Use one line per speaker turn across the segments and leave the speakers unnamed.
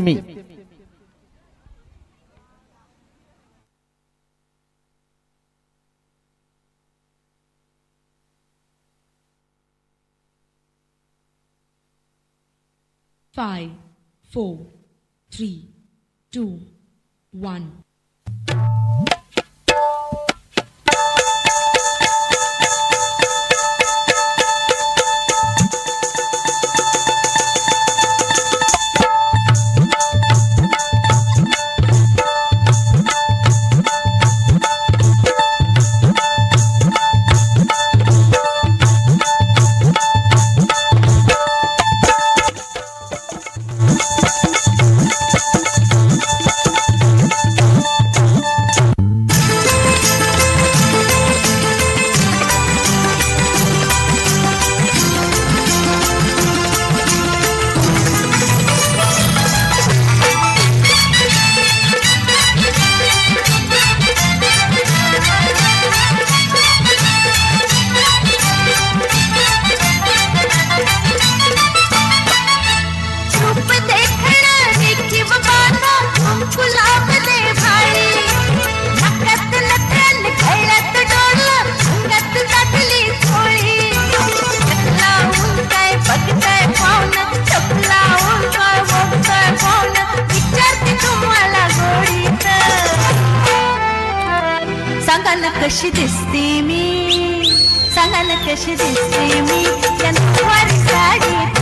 मी
5, 4, 3, 2, 1.
कशी दिसते मी सांगा ना कशी दिसते मी या नऊवारी साडीत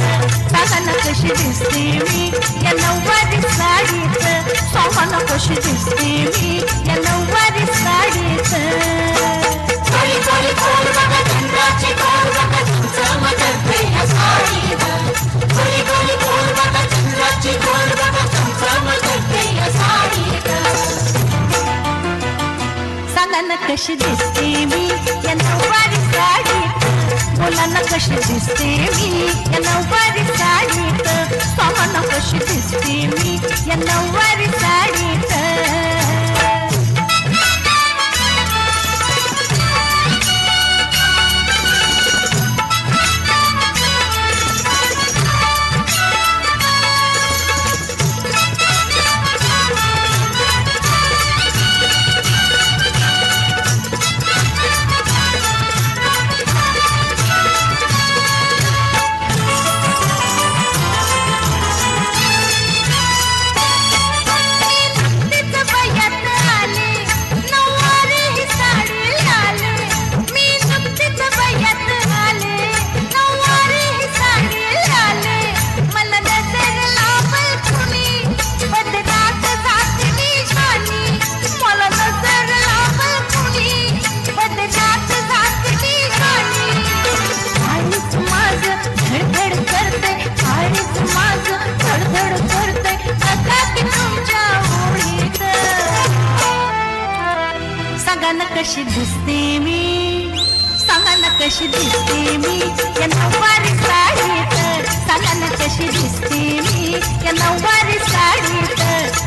सांगा ना कशी दिसते मी या नऊवारी साडीत सांगा ना कशी दिसते मी या नऊवारी साडीत थोडी थोडी खोल बघा चंद्राची खोल बघा चमकते या साडीत थोडी थोडी खोल बघा चंद्राची खोल बघा चमकते या साडीत सांगा ना कशी दिसते मी या नऊवारी साडीत बोला ना कशी दिसते मी या नऊवारी साडीत सांगा ना कशी दिसते मी या नऊवारी साडीत कशी दिसते मी सांगा ना कशी दिसते मी या नऊवारी साडीत सांगा ना कशी दिसते मी या नऊवारी साडीत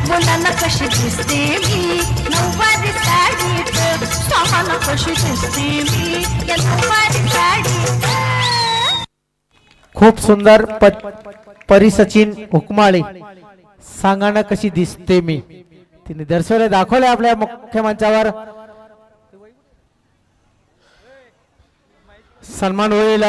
बोला ना कशी दिसते मी नऊवारी साडीत सांगा ना कशी दिसते मी या नऊवारी साडीत
खूप सुंदर परी सचिन हुकमाळे सांगा ना कशी दिसते मी तिने दर्शवले दाखवले आपल्या मुख्य मंचावर सन्मान होईल।